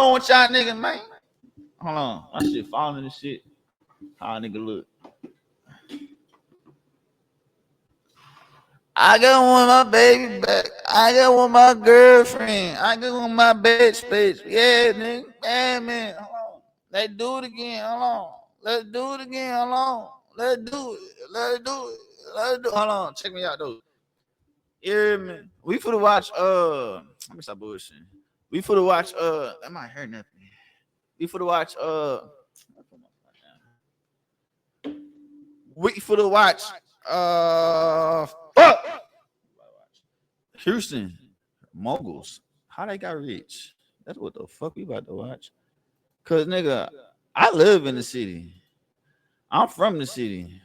on with y'all nigga, man. Hold on. My shit falling and shit. How a nigga look. I got one my baby back. I got one my girlfriend. I got one my bed space. Yeah, nigga. Man. Hold on. Let's do it again. Hold on. Let's do it again. Hold on. Let's do it. Let's do it. Let's do it. Hold on. Check me out though. Yeah, man. We finna watch let me stop bullshitting. We finna watch that might hurt nothing. We finna watch we finna watch fuck Houston Moguls. How they got rich? That's what the fuck we about to watch. Cause nigga, I live in the city. I'm from the city.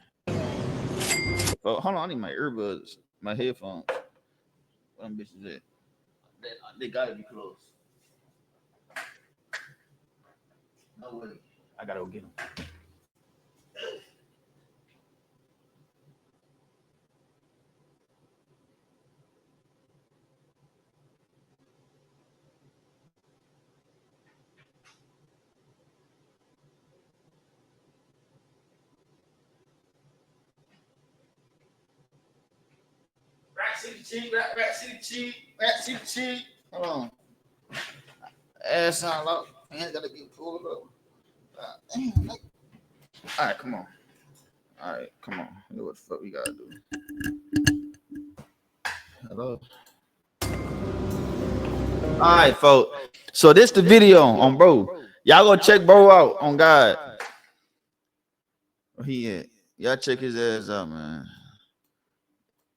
Oh, hold on, I need my earbuds, my headphones. What them bitches at? They gotta be close. No way. I gotta go get them. Rat City cheek. Hold on. Ass on low. Hands gotta get pulled up. Damn, all right, come on. All right, come on. Know what the fuck we gotta do. Hello. All right, folks. So this the video on bro. Y'all go check bro out on God. Where he at? Y'all check his ass out, man.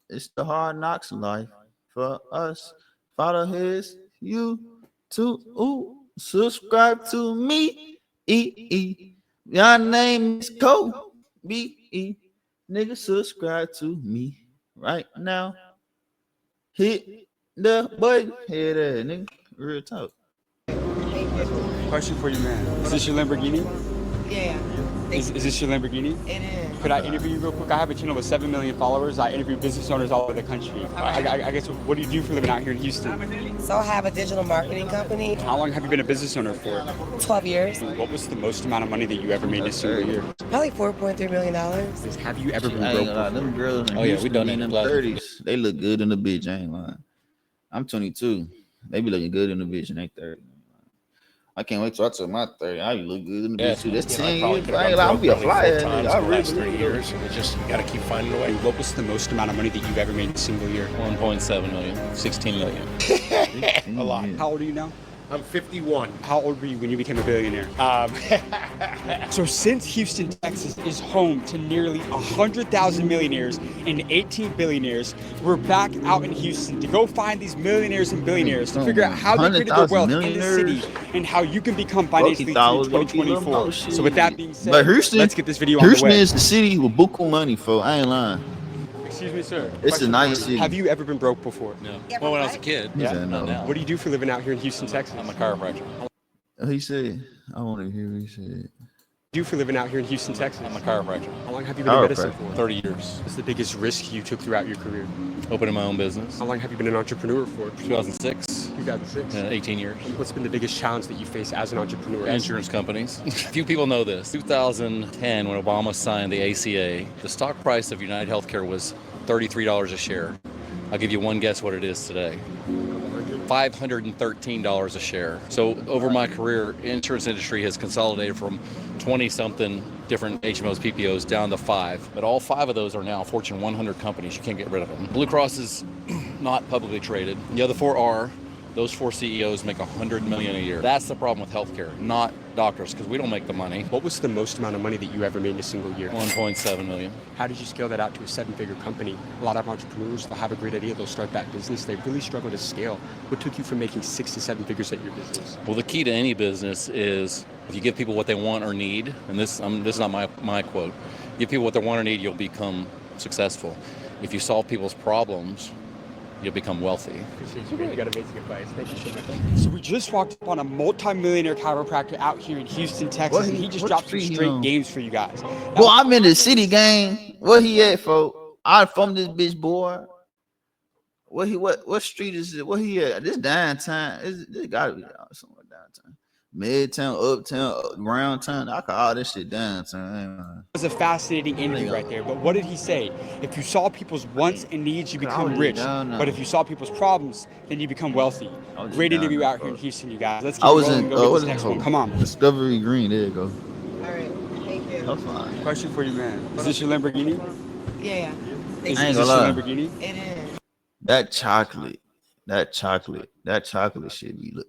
It's the Hard Knocks life for us. Follow his YouTube. Subscribe to me. Your name is Kobe. Nigga, subscribe to me right now. Hit the button. Hit that, nigga. Real talk. Question for you, man. Is this your Lamborghini? Yeah. Is this your Lamborghini? It is. Could I interview you real quick? I have a channel with 7 million followers. I interview business owners all over the country. I guess, what do you do for a living out here in Houston? So I have a digital marketing company. How long have you been a business owner for? 12 years. What was the most amount of money that you ever made in a single year? Probably $4.3 million. Have you ever been I ain't broke gonna lie, before? them girls in Houston, we done in them 30s. They look good in the bitch. I ain't lying. I'm 22. They be looking good in the bitch in their 30s. I can't wait till I took my 30. I look good in the bitch too. That's 10 years. I'll be a flyer. I really 30 years. It's just you gotta keep finding a way. What was the most amount of money that you've ever made in a single year? 1.7 million, 16 million. A lot. How old are you now? I'm 51. How old were you when you became a billionaire? So since Houston, Texas is home to nearly 100,000 millionaires and 18 billionaires, we're back out in Houston to go find these millionaires and billionaires to figure out how they created their wealth in the city and how you can become financially free in 2024. So with that being said, but Houston, let's get this video on the Houston way. is the city with buku money, for I ain't lying. Excuse me, sir. It's a nice city. Have you ever been broke before? No. Well, when I was a kid. Yeah, Not now. What do you do for a living out here in Houston, Texas? I'm a chiropractor. He said, I want to hear what he said. Do for a living out here in Houston, Texas? I'm a chiropractor. How long have you been in medicine for? 30 years. What's the biggest risk you took throughout your career? Opening my own business. How long have you been an entrepreneur for? 2006. 2006. 18 years. What's been the biggest challenge that you face as an entrepreneur? Insurance companies. Few people know this. 2010, when Obama signed the ACA, the stock price of United Healthcare was $33 a share. I'll give you one guess what it is today. $513 a share. So over my career, insurance industry has consolidated from 20-something different HMOs, PPOs down to 5. But all 5 of those are now Fortune 100 companies. You can't get rid of them. Blue Cross is not publicly traded. The other 4 are. Those 4 CEOs make $100 million a year. That's the problem with healthcare, not doctors, because we don't make the money. What was the most amount of money that you ever made in a single year? 1.7 million. How did you scale that out to a 7-figure company? A lot of entrepreneurs, they'll have a great idea, they'll start that business, they really struggle to scale. What took you from making 6 to 7 figures at your business? Well, the key to any business is if you give people what they want or need, and this is not my quote, give people what they want or need, you'll become successful. If you solve people's problems, you'll become wealthy. Appreciate you, man. You got amazing advice. Thank you so much. So we just walked up on a multi-millionaire chiropractor out here in Houston, Texas, and he just dropped some straight games for you guys. Well, I'm in the city gang. Where he at, folks? I'm from this bitch, boy. What street is it? Where he at? This downtown. This gotta be somewhere downtown. Midtown, uptown, round town. I call all this shit downtown. It was a fascinating interview right there. But what did he say? If you saw people's wants and needs, you become rich. But if you saw people's problems, then you become wealthy. Great interview out here in Houston, you guys. Let's keep rolling. Go get this next one. Come on. Discovery Green. There you go. All right. Thank you. That's fine. Question for you, man. Is this your Lamborghini? Yeah. Is I ain't this gonna your lie. Lamborghini? It is. That chocolate should be look.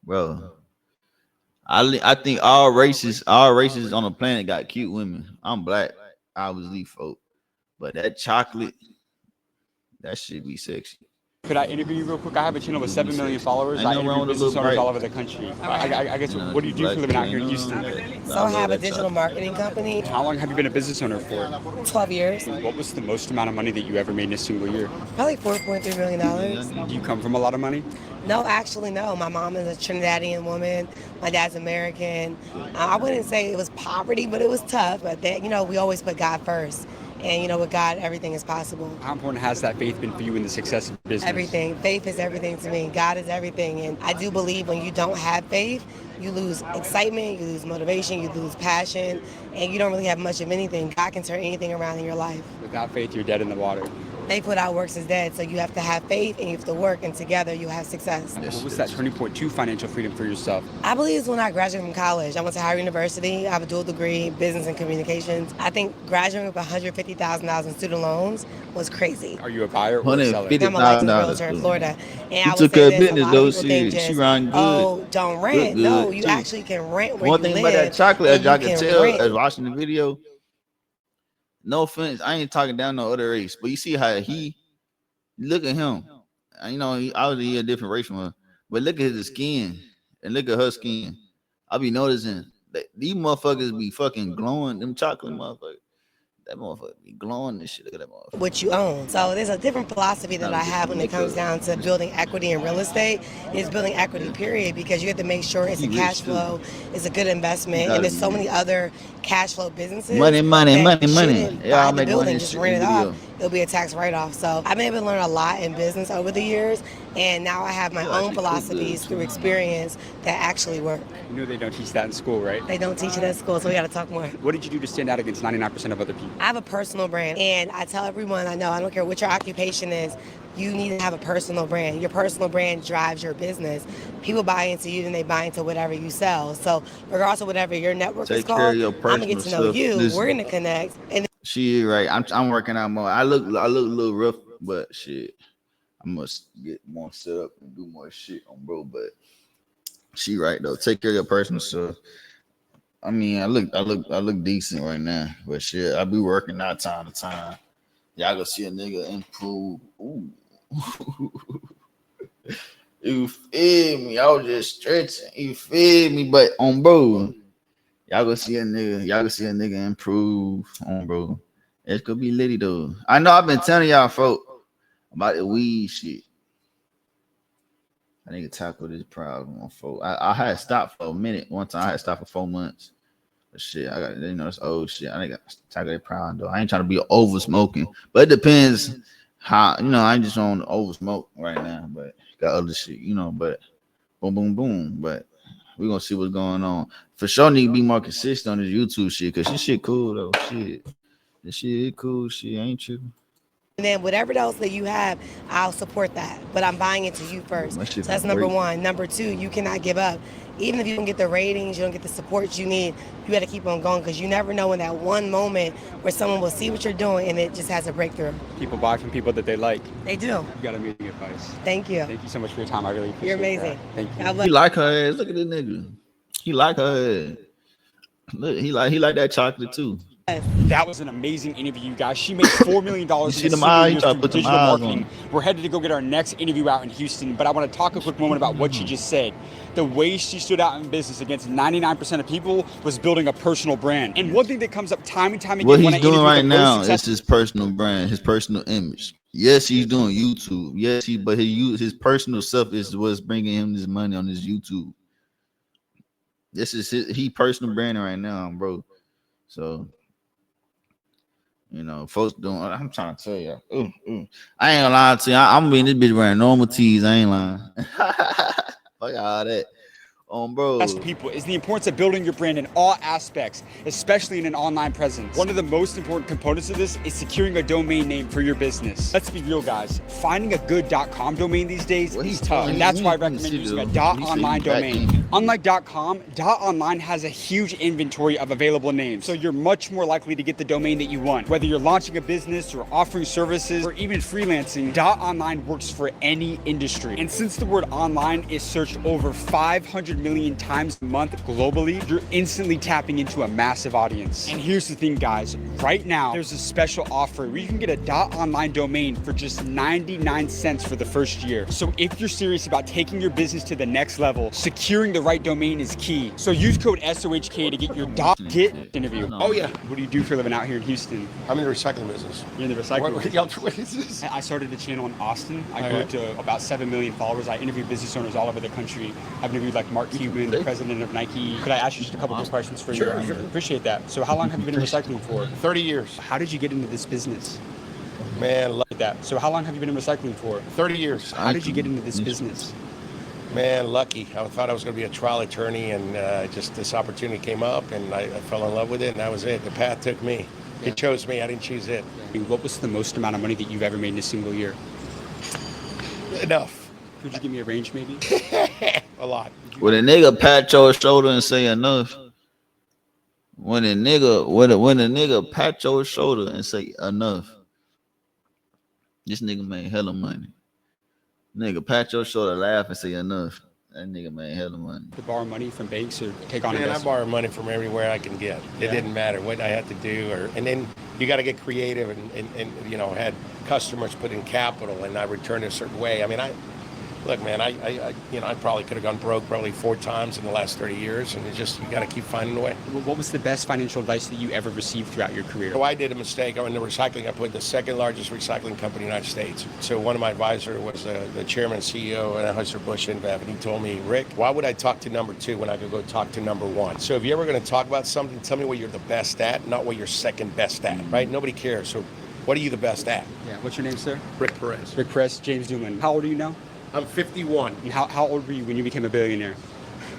Bro, I think all races on the planet got cute women. I'm black, obviously, folk, but that chocolate, that should be sexy. Could I interview you real quick? I have a channel with 7 million followers. Ain't I no wrong interview with a business little owners bright. all over the country. I guess, what do you do for a living out here in Houston? So I have a digital marketing company. How long have you been a business owner for? 12 years. What was the most amount of money that you ever made in a single year? Probably $4.3 million. Do you come from a lot of money? No, actually, no. My mom is a Trinidadian woman. My dad's American. I wouldn't say it was poverty, but it was tough. But that, we always put God first. And, with God, everything is possible. How important has that faith been for you in the success of business? Everything. Faith is everything to me. God is everything. And I do believe when you don't have faith, you lose excitement, you lose motivation, you lose passion, and you don't really have much of anything. God can turn anything around in your life. Without faith, you're dead in the water. Faith without works is dead. So you have to have faith and you have to work, and together you have success. What was that turning point to financial freedom for yourself? I believe it's when I graduated from college. I went to Howard University. I have a dual degree, business and communications. I think graduating with $150,000 in student loans was crazy. Are you a buyer or a seller? I'm a licensed realtor in Florida. And You I would took say her this, business, a lot though. of people think She just, run good. oh, don't rent. Look No, good, you too. actually can rent where One you thing live. about that chocolate, as and y'all you can can tell, rent. as watching the video. No offense, I ain't talking down no other race, but you see how he look at him. He obviously a different race from her, but look at his skin and look at her skin. I be noticing that these motherfuckers be fucking glowing. Them chocolate motherfuckers, that motherfucker be glowing and shit. Look at that motherfucker. What you own. So there's a different philosophy that I have when it comes down to building equity in real estate. It's building equity, period, because you have to make sure it's a cash flow, it's a good investment, and there's so many other cash flow businesses. Money. that you Yeah, shouldn't I'll buy the make building, money. just rent it off. It'll be a tax write-off. So I've been able to learn a lot in business over the years, and now I have my own philosophies through experience that actually work. You know they don't teach that in school, right? They don't teach it at school, so we got to talk more. What did you do to stand out against 99% of other people? I have a personal brand, and I tell everyone I know, I don't care what your occupation is, you need to have a personal brand. Your personal brand drives your business. People buy into you and they buy into whatever you sell. So regardless of whatever your network Take is care called, of your I'm gonna get to personal know stuff. you. Listen. We're gonna connect. And She is right. I'm working out more. I look a little rough, but shit, I must get more set up and do more shit on bro. But she right though. Take care of your personal stuff. I mean, I look decent right now, but shit, I be working out time to time. Y'all go see a nigga improve. Ooh. You feel me? I was just stretching. You feel me? But on bro, y'all go see a nigga improve on bro. It's gonna be litty though. I know I've been telling y'all folk about the weed shit. I need to tackle this problem on folk. I had stopped for a minute. One time I had stopped for 4 months. But shit, I got it's old shit. I got to tackle that problem though. I ain't trying to be over smoking, but it depends how I ain't just on over smoke right now, but got other shit, but boom. But we gonna see what's going on. For sure need to be more consistent on this YouTube shit, cause this shit cool though. Shit. This shit cool, shit ain't true. And then whatever else that you have, I'll support that. But I'm buying into you first. My So shit that's great. number one. Number two, you cannot give up. Even if you don't get the ratings, you don't get the support you need, you got to keep on going because you never know in that one moment where someone will see what you're doing and it just has a breakthrough. People buy from people that they like. They do. You got amazing advice. Thank you. Thank you so much for your time. I really appreciate You're amazing. that. Thank you. God bless. He like her ass. Look at this nigga. He like her ass. Look, he like that chocolate too. That was an amazing interview, you guys. She made $4 million in a see them single eyes? year You try to through put them digital eyes marketing. on. We're headed to go get our next interview out in Houston, but I want to talk a quick moment about what she just said. The way she stood out in business against 99% of people was building a personal brand. And one thing that comes up time and time again What when he's I doing interview right the now most is successful his personal brand, his personal image. Yes, he's doing YouTube. Yes, but his personal stuff is what's bringing him this money on his YouTube. This is he personal branding right now, bro. So You know, folks doing. I'm trying to tell you. I ain't gonna lie to you. I'm gonna be in this bitch wearing normal tees. I ain't lying. Fuck all that. Bro. Best people is the importance of building your brand in all aspects, especially in an online presence. One of the most important components of this is securing a domain name for your business. Let's be real, guys. Finding a good .com domain these days is tough, and that's why I recommend using a .online domain. Unlike .com, .online has a huge inventory of available names, so you're much more likely to get the domain that you want. Whether you're launching a business or offering services or even freelancing, .online works for any industry. And since the word online is searched over 500 million times a month globally, you're instantly tapping into a massive audience. And here's the thing, guys, right now there's a special offer where you can get a .online domain for just 99 cents for the first year. So if you're serious about taking your business to the next level, securing the right domain is key. So use code SOHK to get your .get interview. Oh, yeah. What do you do for a living out here in Houston? I'm in the recycling business. You're in the recycling business? What is this? I started a channel in Austin. I grew to about 7 million followers. I interview business owners all over the country. I've interviewed like Mark Cuban, the president of Nike. Could I ask you just a couple quick questions for you? Sure. Appreciate that. So how long have you been in recycling for? 30 years. How did you get into this business? Man, Like that. So how long have you been in recycling for? 30 years. How did you get into this business? Man, lucky. I thought I was going to be a trial attorney, and just this opportunity came up, and I fell in love with it, and that was it. The path took me. It chose me. I didn't choose it. What was the most amount of money that you've ever made in a single year? Enough. Could you give me a range maybe? A lot. When a nigga pat your shoulder and say enough. When a nigga pat your shoulder and say enough. This nigga made hella money. Nigga pat your shoulder, laugh and say enough. That nigga made hella money. To borrow money from banks or take on Man, I investment? borrow money from everywhere I can get. It didn't matter what I had to do, and then you got to get creative, and you know, had customers put in capital, and I returned a certain way. I mean, look, man, I probably could have gone broke probably 4 times in the last 30 years, and it's just, you got to keep finding a way. What was the best financial advice that you ever received throughout your career? So I did a mistake. I went into recycling. I put the second largest recycling company in the United States. So one of my advisors was the chairman and CEO of Anheuser-Busch InBev, and he told me, Rick, why would I talk to number 2 when I could go talk to number 1? So if you're ever going to talk about something, tell me what you're the best at, not what you're second best at, right? Nobody cares. So what are you the best at? Yeah. What's your name, sir? Rick Perez. Rick Press, James Doolin. How old are you now? I'm 51. And how old were you when you became a billionaire?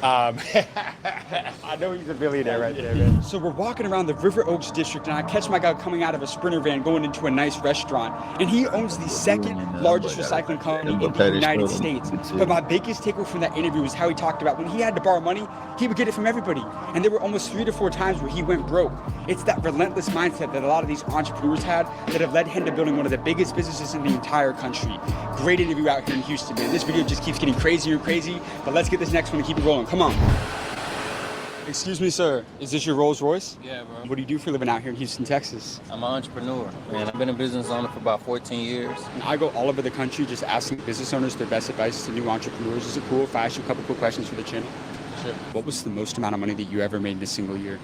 I know he's a billionaire right there, man. So we're walking around the River Oaks district, and I catch my guy coming out of a Sprinter van going into a nice restaurant. And he owns the second largest recycling company in the United States. But my biggest takeaway from that interview was how he talked about when he had to borrow money, he would get it from everybody. And there were almost 3 to 4 times where he went broke. It's that relentless mindset that a lot of these entrepreneurs had that have led him to building one of the biggest businesses in the entire country. Great interview out here in Houston, man. This video just keeps getting crazier and crazy, but let's get this next one and keep it rolling. Come on. Excuse me, sir. Is this your Rolls Royce? Yeah, bro. What do you do for a living out here in Houston, Texas? I'm an entrepreneur, man. I've been a business owner for about 14 years. And I go all over the country just asking business owners their best advice to new entrepreneurs. Is it cool if I ask you a couple quick questions for the channel? Sure. What was the most amount of money that you ever made in a single year?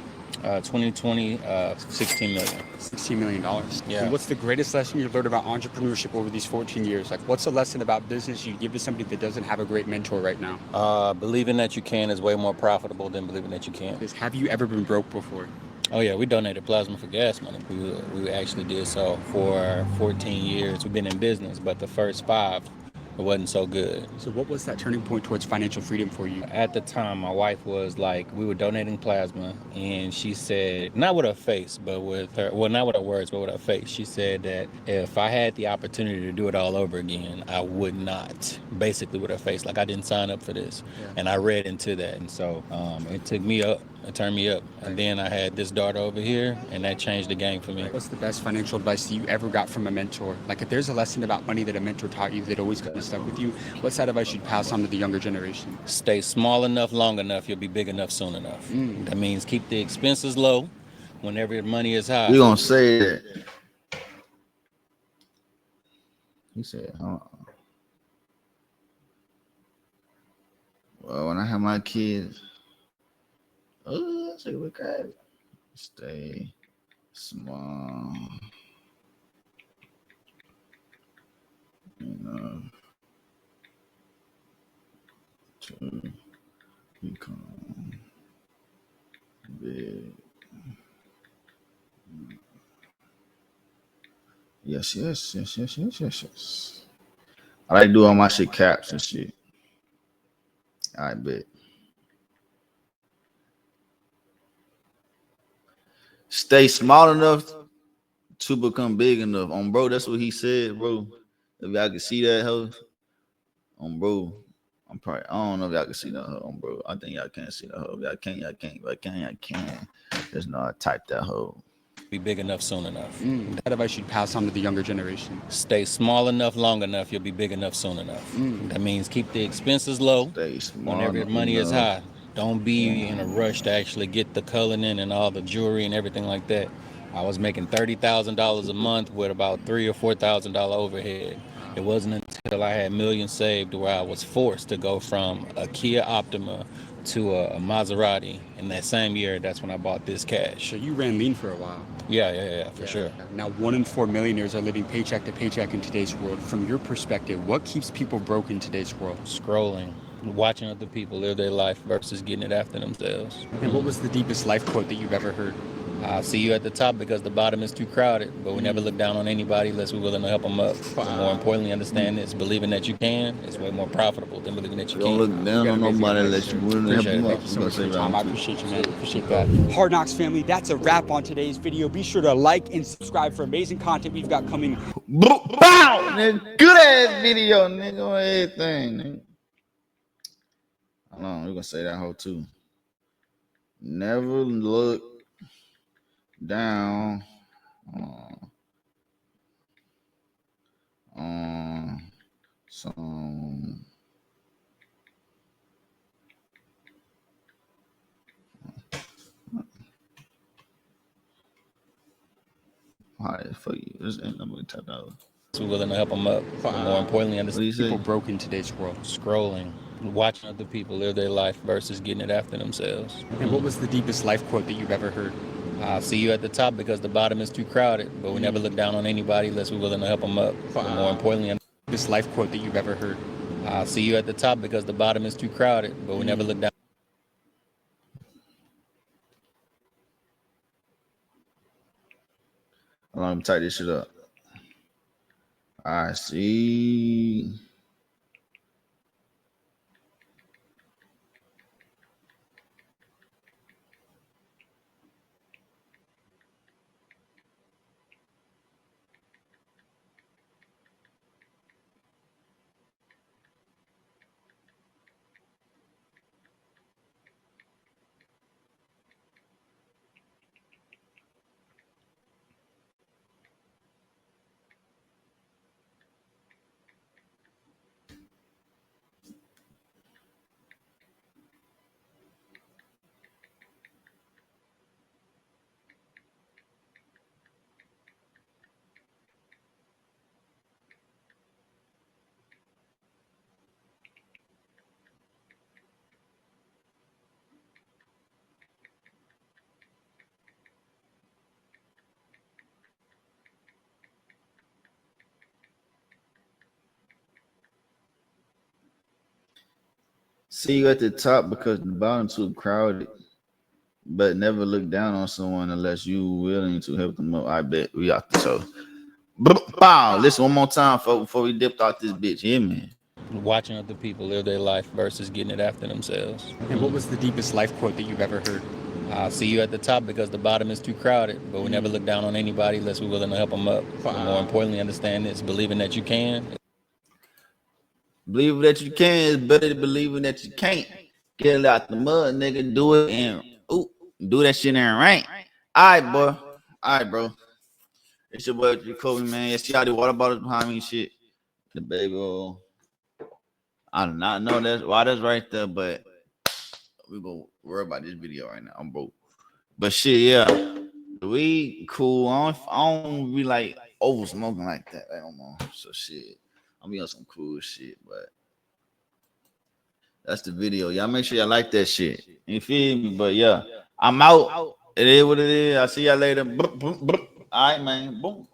2020, 16 million. $16 million. Yeah. And what's the greatest lesson you've learned about entrepreneurship over these 14 years? Like, what's a lesson about business you'd give to somebody that doesn't have a great mentor right now? Believing that you can is way more profitable than believing that you can't. Have you ever been broke before? Oh yeah, we donated plasma for gas money. We actually did so for 14 years. We've been in business, but the first 5, it wasn't so good. So what was that turning point towards financial freedom for you? At the time, my wife was like, we were donating plasma, and she said, not with her face, but with her, well, not with her words, but with her face. She said that if I had the opportunity to do it all over again, I would not. Basically with her face, like I didn't sign up for this. Yeah. And I read into that. And so it took me up. It turned me up. And then I had this daughter over here, and that changed the game for me. What's the best financial advice that you ever got from a mentor? Like, if there's a lesson about money that a mentor taught you that always kind of stuck with you, what's that advice you'd pass on to the younger generation? Stay small enough, long enough, you'll be big enough soon enough. That means keep the expenses low whenever your money is high. We gonna say that. He said, well, when I have my kids, let's take a look at it. Stay small. To become big. Yes. I like to do all my shit caps and shit. I bet. Stay small enough to become big enough. Bro, that's what he said, bro. If y'all can see that hoe, bro, I don't know if y'all can see that hoe, bro. I think y'all can't see that hoe. If y'all can't. If I can, y'all can. Just know I typed that hoe. Be big enough soon enough. That advice you'd pass on to the younger generation. Stay small enough long enough, you'll be big enough soon enough. That means keep the expenses low. Stay small Whenever your money is high, don't be in a rush to actually get the coloring and all the jewelry and everything like that. I was making $30,000 a month with about $3,000 or $4,000 overhead. It wasn't until I had millions saved where I was forced to go from a Kia Optima to a Maserati. In that same year, that's when I bought this cash. So you ran lean for a while. Yeah, for sure. Now, 1 in 4 millionaires are living paycheck to paycheck in today's world. From your perspective, what keeps people broke in today's world? Scrolling, watching other people live their life versus getting it after themselves. And what was the deepest life quote that you've ever heard? I'll see you at the top because the bottom is too crowded, but we never look down on anybody unless we're willing to help them up. More importantly, understand this, believing that you can is way more profitable than believing that you Don't can't. look down on nobody unless you willing to help them up. Thank you so much for your time. I appreciate you, man. Appreciate that. Hard Knocks family, that's a wrap on today's video. Be sure to like and subscribe for amazing content we've got coming. Bow, nigga. Good ass video, nigga, on everything, nigga. Hold on, we're gonna say that whole too. Never look down on some all right, fuck you. This ain't I'm gonna type out. We're willing to help them up. More importantly, understand People broke in today's world. Scrolling, watching other people live their life versus getting it after themselves. And what was the deepest life quote that you've ever heard? I'll see you at the top because the bottom is too crowded, but we never look down on anybody unless we're willing to help them up. More importantly, This life quote that you've ever heard? I'll see you at the top because the bottom is too crowded, but we never look down. Let me type this shit up. I see. See you at the top because the bottom too crowded, but never look down on someone unless you willing to help them up. I bet we out the show. Bow. Listen one more time before we dipped out this bitch. Yeah, man. Watching other people live their life versus getting it after themselves. And what was the deepest life quote that you've ever heard? I'll see you at the top because the bottom is too crowded, but we never look down on anybody unless we're willing to help them up. More importantly, understand this, believing that you can. Believe that you can is better than believing that you can't. Get it out the mud, nigga. Do it and do that shit in the rain. All right, boy. All right, bro. It's your boy Jacoby, man. Yes, y'all the water bottles behind me and shit. The baby oil. I do not know that's why that's right there, but we gonna worry about this video right now. I'm broke. But shit, yeah. We cool. I don't be like over smoking like that. I don't know. So shit. I'm be on some cool shit, but that's the video. Y'all make sure y'all like that shit. You feel me? But yeah, I'm out. It is what it is. I'll see y'all later. All right, man. Boom.